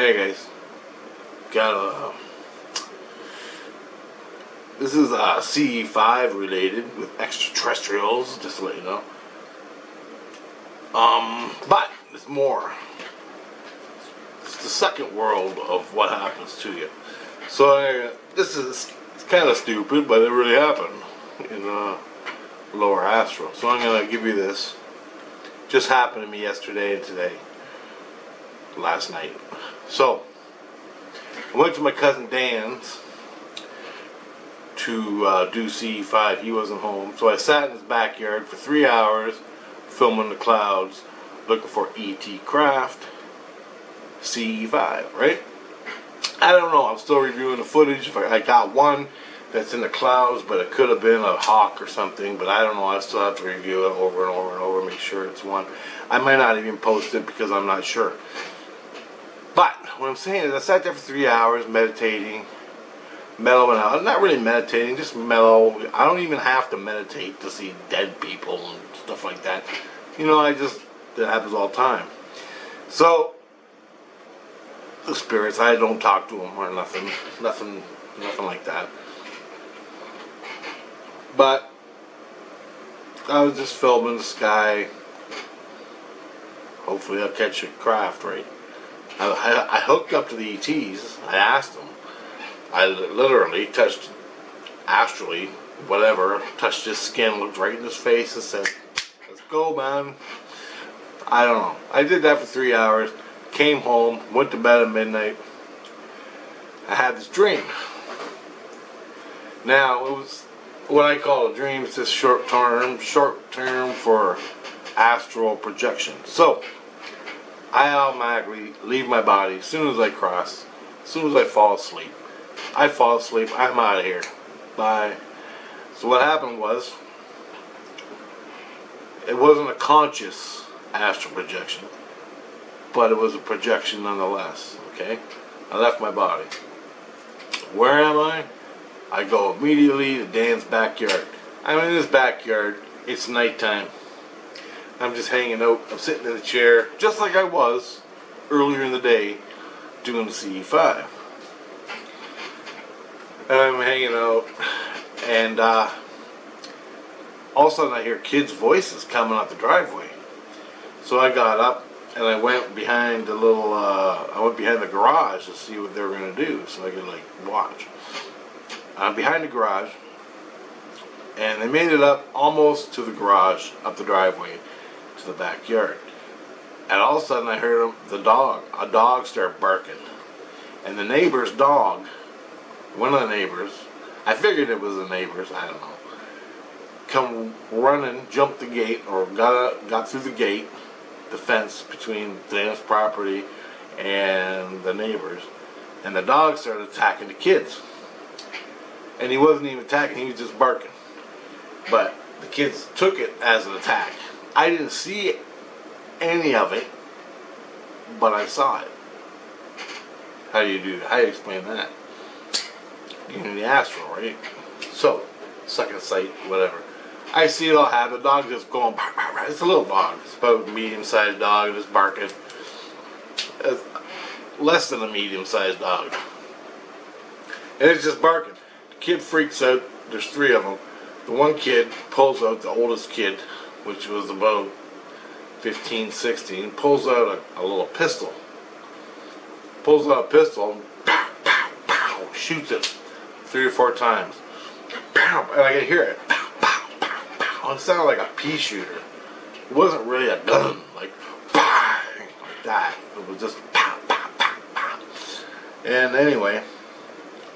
Hey guys, got a. This is CE-5 related with extraterrestrials, just to let you know. But there's more. It's the second world of what happens to you. So this is kind of stupid, but it really happened in lower Astral. So I'm gonna give you this. Just happened to me yesterday and today. Last night. So I went to my cousin Dan's to do CE-5. He wasn't home, so I sat in his backyard for 3 hours filming the clouds, looking for ET craft CE-5. Right? I don't know. I'm still reviewing the footage. I got one that's in the clouds, but it could have been a hawk or something. But I don't know. I still have to review it over and over and over, make sure it's one. I might not even post it because I'm not sure. But what I'm saying is I sat there for 3 hours meditating, mellowing out. Not really meditating, just mellow. I don't even have to meditate to see dead people and stuff like that. You know, that happens all the time. So, the spirits, I don't talk to them or nothing like that. But I was just filming the sky. Hopefully I'll catch a craft, right? I hooked up to the ETs. I asked them. I literally touched astrally, whatever, touched his skin, looked right in his face and said, "Let's go, man." I don't know. I did that for 3 hours, came home, went to bed at midnight. I had this dream. Now, it was what I call a dream. It's just short term for astral projection. So, I automatically leave my body as soon as I cross, as soon as I fall asleep. I fall asleep, I'm out of here. Bye. So what happened was, it wasn't a conscious astral projection, but it was a projection nonetheless, okay? I left my body. Where am I? I go immediately to Dan's backyard. I'm in his backyard, it's nighttime. I'm just hanging out. I'm sitting in a chair, just like I was earlier in the day, doing the CE-5. And I'm hanging out, and all of a sudden I hear kids' voices coming out the driveway. So I got up and I went behind the the garage to see what they were gonna do, so I could watch. I'm behind the garage, and they made it up almost to the garage, up the driveway to the backyard, and all of a sudden I heard a dog start barking, and the neighbor's dog, one of the neighbors, I figured it was the neighbors, I don't know, come running, jumped the gate, or got through the gate, the fence between Dan's property and the neighbors, and the dog started attacking the kids, and he wasn't even attacking, he was just barking, but the kids took it as an attack. I didn't see any of it, but I saw it. How do you do that? How do you explain that? You're in the astral, right? So, second sight, whatever. I see it all happen. The dog just going, bark, bark, bark. It's a little dog. It's about a medium-sized dog, just barking. It's less than a medium-sized dog. And it's just barking. The kid freaks out. There's 3 of them. The one kid pulls out, the oldest kid, which was about 15, 16, pulls out a little pistol. Pulls out a pistol, pow, pow, pow, shoots it 3 or 4 times. Pow, and I can hear it. Pow, pow, pow, pow. It sounded like a pea shooter. It wasn't really a gun, like bang, like that. It was just pow, pow, pow, pow. And anyway,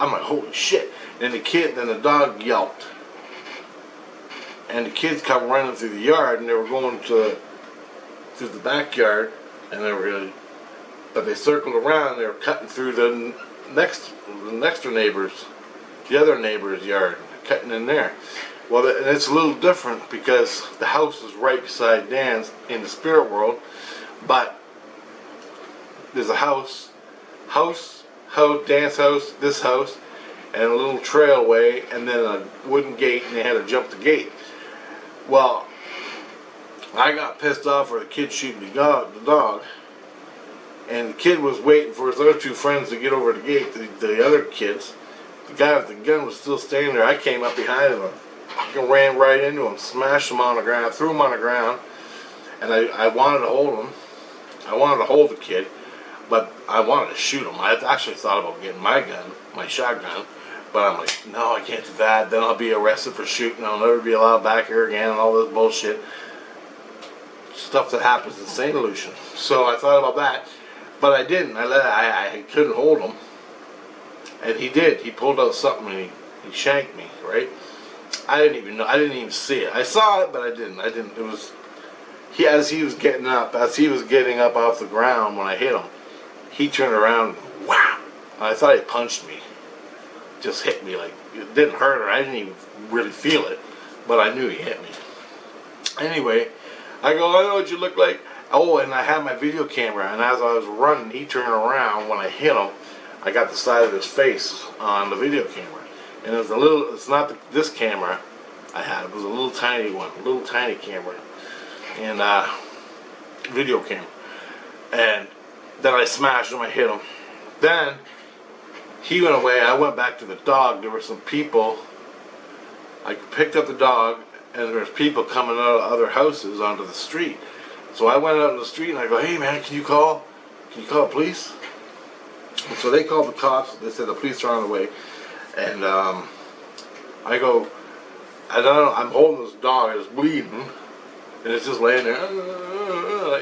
I'm like, holy shit. And the dog yelped. And the kids come running through the yard, and they were going through the backyard, and but they circled around, and they were cutting through the next door neighbor's, the other neighbor's yard, cutting in there. Well, and it's a little different because the house is right beside Dan's in the spirit world, but there's a house, Dan's house, this house, and a little trailway, and then a wooden gate, and they had to jump the gate. Well, I got pissed off for the kid shooting the dog, and the kid was waiting for his other two friends to get over the gate. The other kids, the guy with the gun was still standing there. I came up behind him, and fucking ran right into him, smashed him on the ground, threw him on the ground, and I wanted to hold him. I wanted to hold the kid, but I wanted to shoot him. I actually thought about getting my gun, my shotgun, but I'm like, no, I can't do that. Then I'll be arrested for shooting. I'll never be allowed back here again, and all this bullshit. Stuff that happens in St. Lucia. So I thought about that, but I didn't. I couldn't hold him, and he did. He pulled out something and he shanked me. Right? I didn't even know. I didn't even see it. I saw it, but I didn't. It was as he was getting up off the ground when I hit him. He turned around. Wow! And I thought he punched me. Just hit me, like, it didn't hurt or I didn't even really feel it, but I knew he hit me. Anyway, I go, I know what you look like. Oh, and I had my video camera, and as I was running, he turned around. When I hit him, I got the side of his face on the video camera. And it was it's not this camera I had, it was a little tiny one, a little tiny camera, and video camera. And then I smashed him, I hit him. Then he went away. I went back to the dog. There were some people. I picked up the dog, and there was people coming out of other houses onto the street. So I went out in the street, and I go, hey man, can you call the police? And so they called the cops. They said the police are on the way. And I go, I don't know, I'm holding this dog, it's bleeding, and it's just laying there.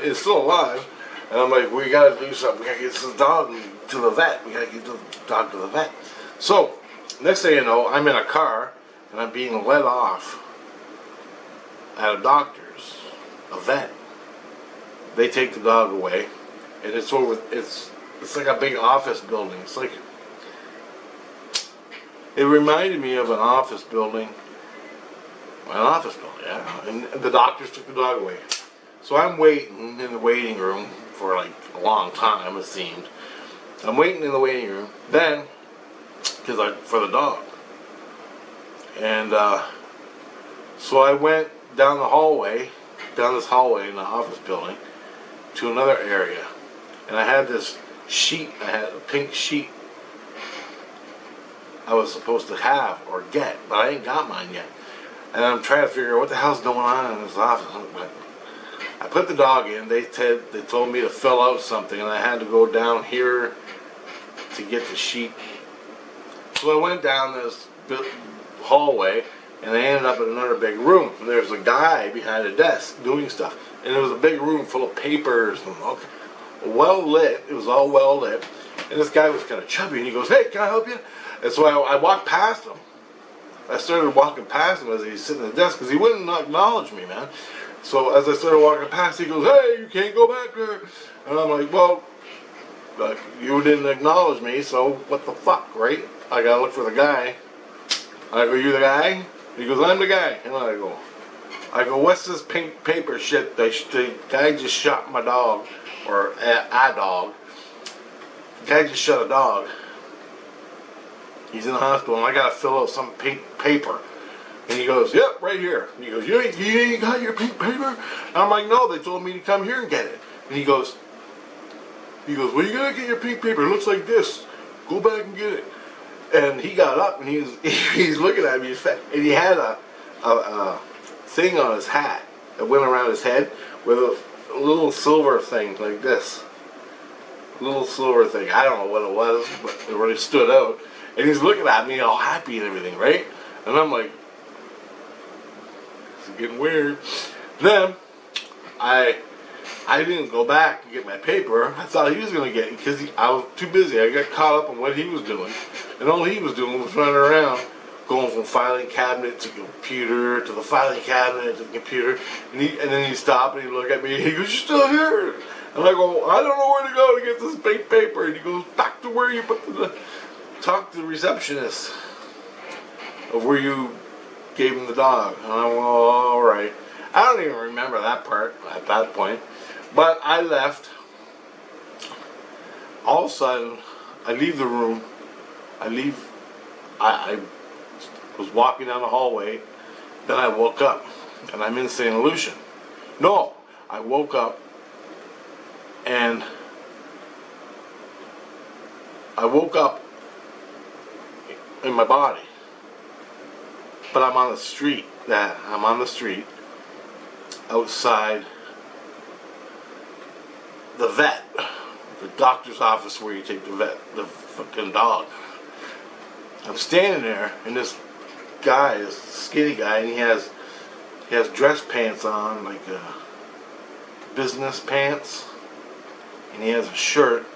It's still alive. And I'm like, we gotta do something. We gotta get this dog to the vet. We gotta get the dog to the vet. So, next thing you know, I'm in a car, and I'm being let off at a doctor's, a vet. They take the dog away, and it's like a big office building. It reminded me of an office building. Yeah. And the doctors took the dog away. So I'm waiting in the waiting room for like a long time, it seemed. I'm waiting in the waiting room. Then, for the dog. And so I went down this hallway in the office building to another area. And I had this sheet, I had a pink sheet I was supposed to have or get, but I ain't got mine yet. And I'm trying to figure out what the hell's going on in this office. But I put the dog in. They told me to fill out something, and I had to go down here to get the sheet. So I went down this hallway, and I ended up in another big room. And there's a guy behind a desk doing stuff, and it was a big room full of papers and well lit. It was all well lit, and this guy was kind of chubby, and he goes, "Hey, can I help you?" And so I walked past him. I started walking past him as he's sitting at the desk because he wouldn't acknowledge me, man. So as I started walking past, he goes, "Hey, you can't go back there." And I'm like, "Well, you didn't acknowledge me, so what the fuck, right? I gotta look for the guy." I go, "You the guy?" He goes, "I'm the guy." And I go, "What's this pink paper shit? The guy just shot my dog, or a dog. The guy just shot a dog. He's in the hospital, and I gotta fill out some pink paper." And he goes, "Yep, right here." And he goes, you ain't got your pink paper?" And I'm like, "No, they told me to come here and get it." And he goes, "Well, you gotta get your pink paper. It looks like this. Go back and get it." And he got up, and he's looking at me, and he had a thing on his hat that went around his head with a little silver thing like this. Little silver thing. I don't know what it was, but it really stood out. And he's looking at me all happy and everything, right? And I'm like, this is getting weird. Then I didn't go back and get my paper. I thought he was going to get it because I was too busy. I got caught up on what he was doing. And all he was doing was running around, going from filing cabinet to computer, to the filing cabinet to the computer. And then he stopped and he looked at me and he goes, "You're still here?" And I go, "I don't know where to go to get this pink paper." And he goes, "Back to where you put the... Talk to the receptionist of where you gave him the dog." And I went, "Oh, all right." I don't even remember that part at that point. But I left. All of a sudden, I leave the room. I was walking down the hallway. Then I woke up. And I'm in St. Lucia. No, I woke up. And I woke up in my body, but I'm on the street. I'm on the street outside the vet, the doctor's office where you take the fucking dog. I'm standing there, and this guy, this skinny guy, and he has dress pants on, like business pants, and he has a shirt,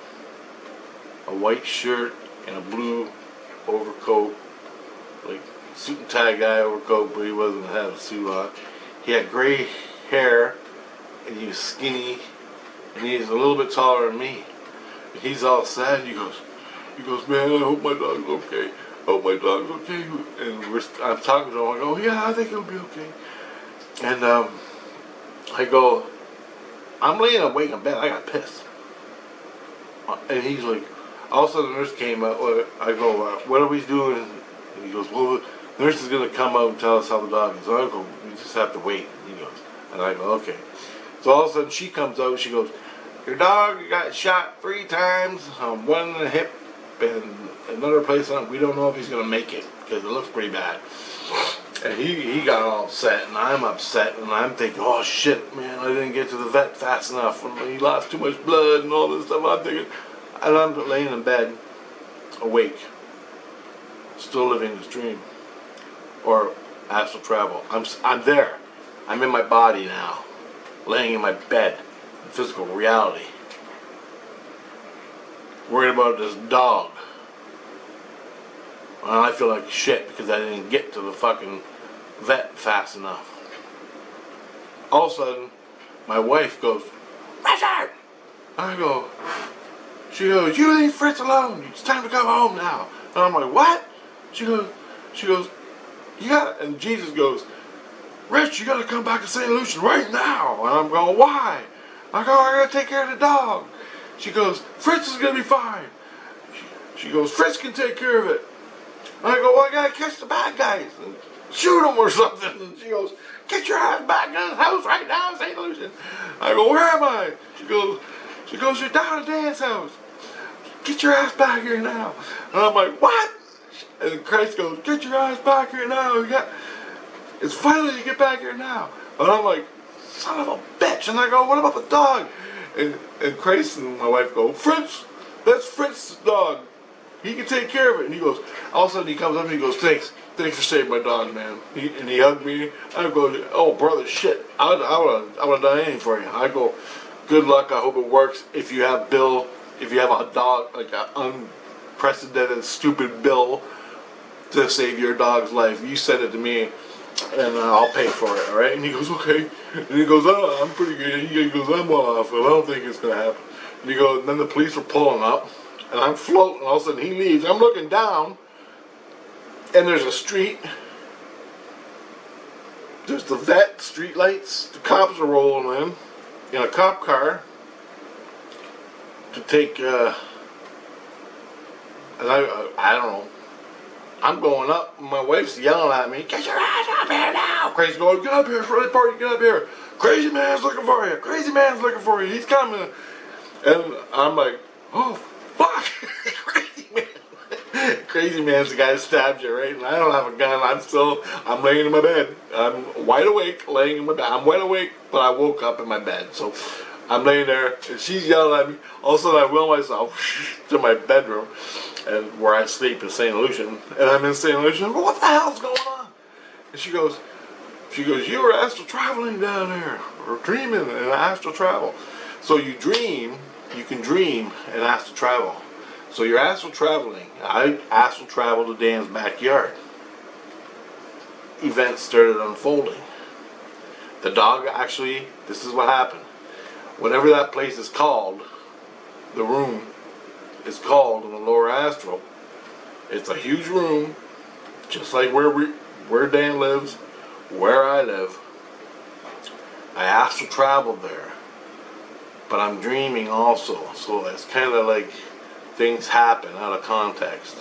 a white shirt, and a blue overcoat, like suit and tie guy overcoat, but he wasn't having a suit on. He had gray hair, and he was skinny, and he's a little bit taller than me. And he's all sad. He goes, man, I hope my dog's okay. I hope my dog's okay. And I'm talking to him. I go, yeah, I think he'll be okay. And I go, I'm laying awake in bed. I got pissed. And he's like, all of a sudden the nurse came out. I go, what are we doing? And he goes, well, the nurse is going to come out and tell us how the dog is. So I go, we just have to wait. And he goes, and I go, okay. So all of a sudden she comes out and she goes, your dog got shot 3 times, one in the hip and another place on. We don't know if he's going to make it because it looks pretty bad. And he got all upset, and I'm upset, and I'm thinking, oh shit, man, I didn't get to the vet fast enough, and he lost too much blood and all this stuff. I'm thinking, and I'm laying in bed, awake, still living this dream, or astral travel. I'm there. I'm in my body now, laying in my bed, in physical reality, worried about this dog. And I feel like shit because I didn't get to the fucking vet fast enough. All of a sudden, my wife goes, Richard! She goes, you leave Fritz alone. It's time to come home now. And I'm like, what? She goes, you got, and Jesus goes, Rich, you got to come back to St. Lucian right now. And I'm going, why? I go, I got to take care of the dog. She goes, Fritz is going to be fine. She goes, Fritz can take care of it. And I go, well, I gotta catch the bad guys and shoot them or something. And she goes, get your ass back in the house right now in St. Lucian. I go, where am I? She goes, you're down at Dan's house. Get your ass back here now. And I'm like, what? And Christ goes, get your ass back here now. It's finally you get back here now. And I'm like, son of a bitch. And I go, what about the dog? And Christ and my wife go, Fritz, that's Fritz's dog. He can take care of it. And he goes, all of a sudden he comes up and he goes, thanks for saving my dog, man. And he hugged me. I go, oh brother, shit, I would have done anything for you. I go, good luck, I hope it works. If you have a dog, like an unprecedented stupid bill to save your dog's life, you send it to me and I'll pay for it, alright? And he goes, okay. And he goes, oh, I'm pretty good. He goes, I'm well off, I don't think it's going to happen. And he goes, and then the police were pulling up. And I'm floating, all of a sudden he leaves. I'm looking down, and there's a street. There's the vet, street lights. The cops are rolling in a cop car to take, and I don't know. I'm going up, and my wife's yelling at me, get your ass up here now! Crazy going, get up here, Fritt, party, get up here. Crazy man's looking for you. Crazy man's looking for you. He's coming. And I'm like, oh, fuck! Crazy man. Crazy man's the guy that stabbed you, right? And I don't have a gun. I'm laying in my bed. I'm wide awake, laying in my bed. I'm wide awake, but I woke up in my bed. So I'm laying there, and she's yelling at me. All of a sudden, I will myself to my bedroom, and where I sleep in St. Lucian. And I'm in St. Lucian. I go, what the hell's going on? And she goes, you were astral traveling down there, or dreaming in astral travel. So you can dream and astral travel. So you're astral traveling. I astral traveled to Dan's backyard. Events started unfolding. The dog actually, this is what happened. Whatever that place is called, the room is called in the lower astral. It's a huge room, just like where Dan lives, where I live. I astral traveled there. But I'm dreaming also, so it's kind of like things happen out of context.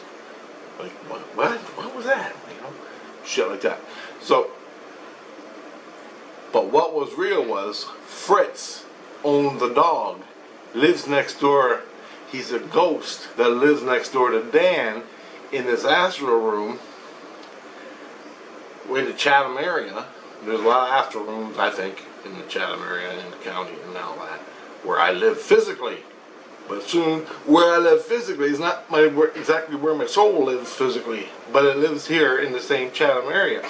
Like, what was that? You know, shit like that. So, but what was real was Fritz owned the dog, lives next door, he's a ghost that lives next door to Dan in this Astral room in the Chatham area. There's a lot of Astral rooms, I think, in the Chatham area, in the county and all that, where I live physically. But soon, where I live physically is not exactly where my soul lives physically, but it lives here in the same Chatham area.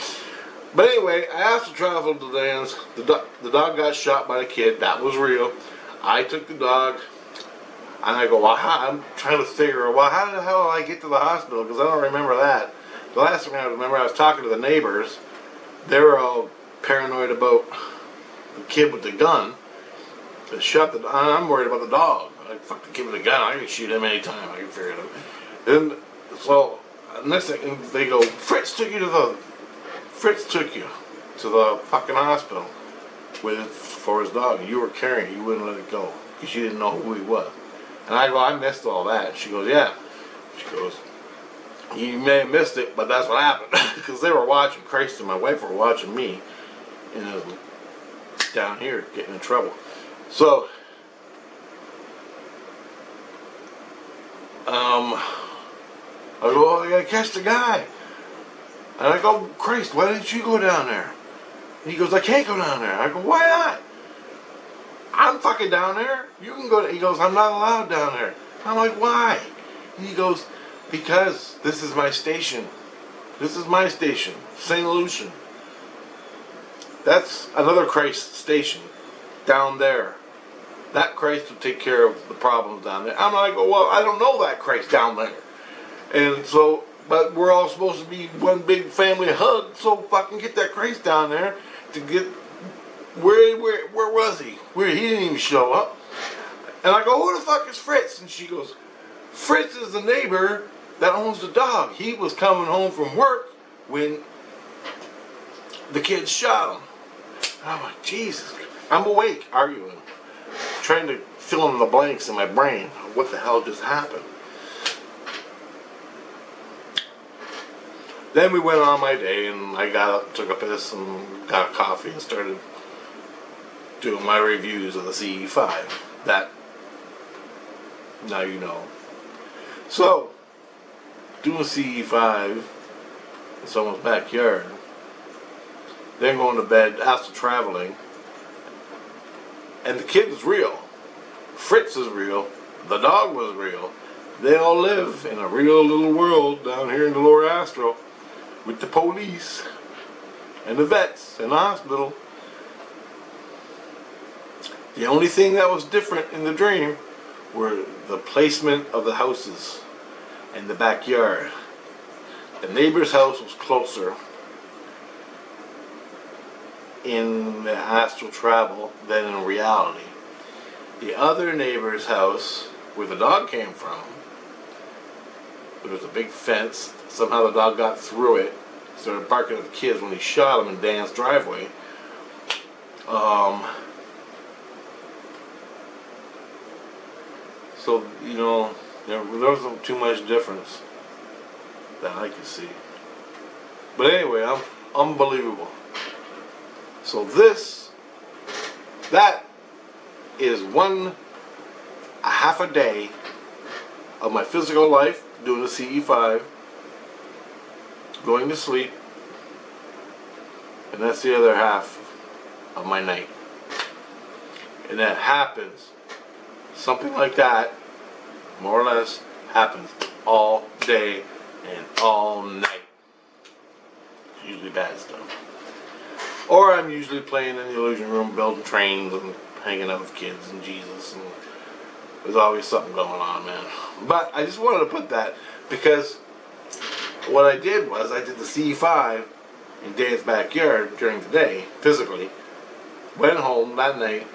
But anyway, I asked to travel to Dan's. The dog got shot by the kid. That was real. I took the dog, and I go, well, I'm trying to figure out, well, how the hell did I get to the hospital? Because I don't remember that. The last thing I remember, I was talking to the neighbors. They were all paranoid about the kid with the gun that shot the dog. I'm worried about the dog. Like, fuck the kid with the gun. I can shoot him anytime. I can figure it out. And so, next thing, they go, Fritz took you to the fucking hospital for his dog. You were carrying it. You wouldn't let it go because you didn't know who he was. And I go, I missed all that. And she goes, yeah. She goes, you may have missed it, but that's what happened. Because they were watching, Christ and my wife were watching me down here getting in trouble. So, I go, oh, I gotta catch the guy. And I go, Christ, why didn't you go down there? And he goes, I can't go down there. I go, why not? I'm fucking down there. You can go. He goes, I'm not allowed down there. I'm like, why? And he goes, because this is my station. This is my station, St. Lucian. That's another Christ station down there. That Christ will take care of the problems down there. I'm like, well, I don't know that Christ down there. And so, but we're all supposed to be one big family hug, so fucking get that Christ down there to get, where was he? He didn't even show up. And I go, who the fuck is Fritz? And she goes, Fritz is the neighbor that owns the dog. He was coming home from work when the kids shot him. I'm like, Jesus. I'm awake, arguing, trying to fill in the blanks in my brain. What the hell just happened? Then we went on my day, and I got up, took a piss, and got a coffee, and started doing my reviews of the CE-5. That, now you know. So, doing CE-5 in someone's backyard, then going to bed after traveling, and the kid is real. Fritz is real. The dog was real. They all live in a real little world down here in the lower Astral with the police and the vets and the hospital. The only thing that was different in the dream were the placement of the houses and the backyard. The neighbor's house was closer in the astral travel than in reality. The other neighbor's house, where the dog came from, there was a big fence. Somehow the dog got through it, started barking at the kids when he shot him in Dan's driveway. So, you know, there wasn't too much difference that I could see. But anyway, unbelievable. So that is a half a day of my physical life doing the CE-5, going to sleep, and that's the other half of my night. And that happens, something like that, more or less, happens all day and all night. It's usually bad stuff. Or I'm usually playing in the illusion room, building trains and hanging out with kids and Jesus, and there's always something going on, man. But I just wanted to put that because what I did was I did the CE-5 in Dan's backyard during the day, physically, went home that night,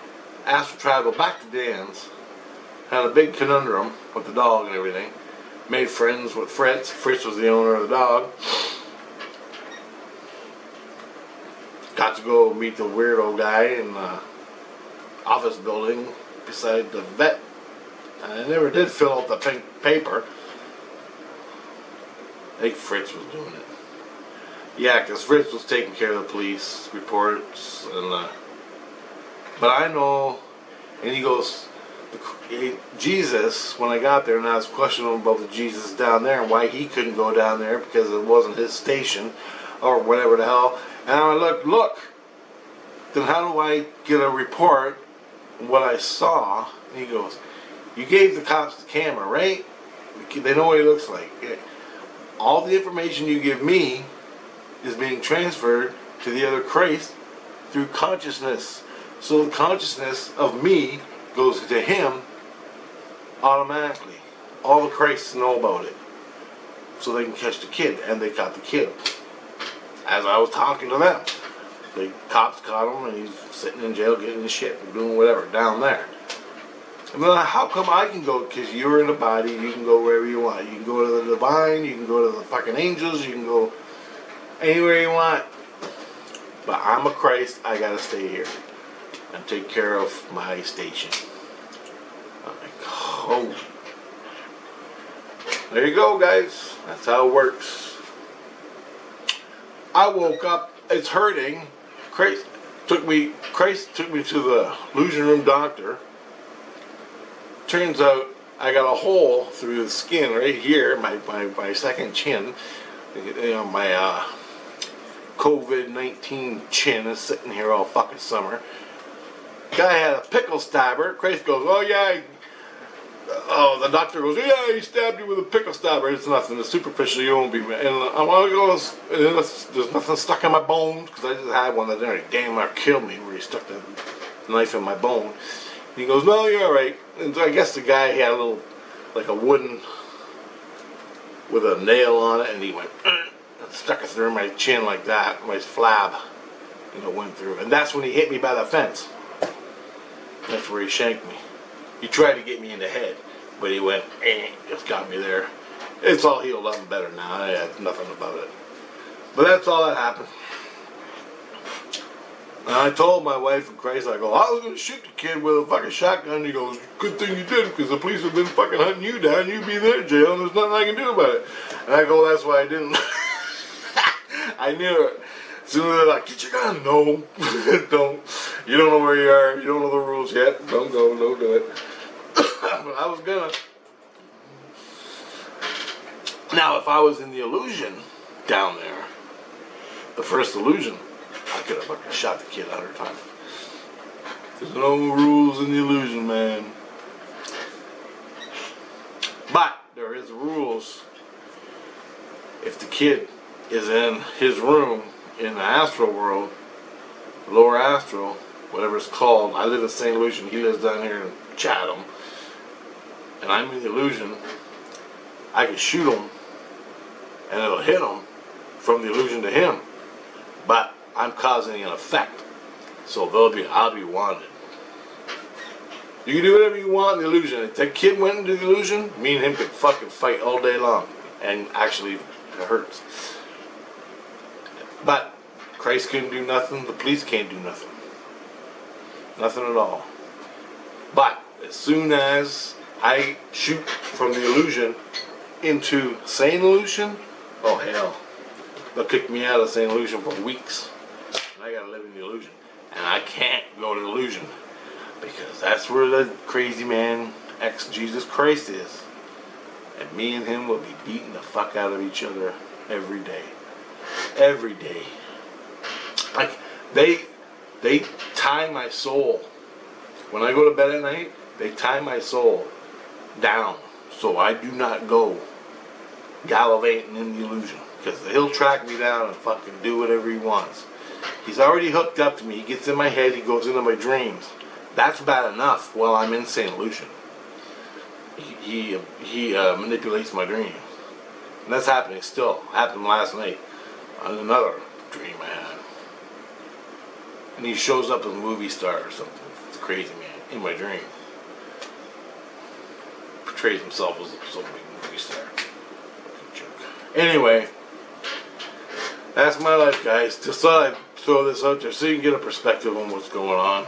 astral traveled back to Dan's, had a big conundrum with the dog and everything, made friends with Fritz. Fritz was the owner of the dog. Got to go meet the weirdo guy in the office building beside the vet. And I never did fill out the pink paper. I think Fritz was doing it. Yeah, because Fritz was taking care of the police reports. But I know, and he goes, Jesus, when I got there and I was questioning him about the Jesus down there and why he couldn't go down there because it wasn't his station or whatever the hell. And I went, look, then how do I get a report on what I saw? And he goes, you gave the cops the camera, right? They know what he looks like. All the information you give me is being transferred to the other Christ through consciousness. So the consciousness of me goes to him automatically. All the Christs know about it. So they can catch the kid. And they caught the kid. As I was talking to them. The cops caught him and he's sitting in jail getting his shit and doing whatever down there. And then how come I can go? Because you're in the body, you can go wherever you want. You can go to the divine, you can go to the fucking angels, you can go anywhere you want. But I'm a Christ, I gotta stay here and take care of my station. I'm like, oh. There you go, guys. That's how it works. I woke up, it's hurting. Christ took me to the illusion room doctor. Turns out I got a hole through the skin right here, my second chin. You know, my COVID-19 chin is sitting here all fucking summer. Guy had a pickle stabber. Christ goes, oh yeah. The doctor goes, yeah, he stabbed you with a pickle stabber. It's nothing. It's superficial. You won't be. And I want to go. There's nothing stuck in my bones because I just had one that nearly damn near killed me where he stuck the knife in my bone. And he goes, no, you're all right. And so I guess the guy had a little, like a wooden, with a nail on it, and he went, and stuck it through my chin like that. My flab, went through. And that's when he hit me by the fence. That's where he shanked me. He tried to get me in the head, but he went, just got me there. It's all healed up and better now. I had nothing about it. But that's all that happened. And I told my wife in Christ, I go, I was going to shoot the kid with a fucking shotgun. He goes, good thing you did, because the police have been fucking hunting you down. You'd be there in jail, and there's nothing I can do about it. And I go, that's why I didn't. I knew it. As soon as they're like, get your gun. No, don't. You don't know where you are. You don't know the rules yet. Don't go. Don't do it. But I was gonna. Now, if I was in the illusion down there, the first illusion, I could have fucking shot the kid 100 times. There's no rules in the illusion, man. But there is rules. If the kid is in his room in the astral world, lower astral, whatever it's called. I live in St. Lucia. He lives down here in Chatham. And I'm in the illusion. I can shoot him, and it'll hit him from the illusion to him. But I'm causing an effect, so I'll be wanted. You can do whatever you want in the illusion. If that kid went into the illusion, me and him could fucking fight all day long, and actually it hurts. But Christ couldn't do nothing. The police can't do nothing. Nothing at all. But as soon as I shoot from the illusion into sane illusion, oh hell, they'll kick me out of sane illusion for weeks. And I gotta live in the illusion. And I can't go to the illusion because that's where the crazy man, ex-Jesus Christ is. And me and him will be beating the fuck out of each other every day. Every day. Like, they tie my soul. When I go to bed at night, they tie my soul down so I do not go gallivanting in the illusion. Because he'll track me down and fucking do whatever he wants. He's already hooked up to me. He gets in my head. He goes into my dreams. That's bad enough while I'm in St. Lucian. He manipulates my dreams. And that's happening still. Happened last night on another dream I had. And he shows up as a movie star or something. It's crazy, man. In my dream. Portrays himself as some big movie star. Fucking joke. Anyway. That's my life, guys. Just thought I'd throw this out there so you can get a perspective on what's going on.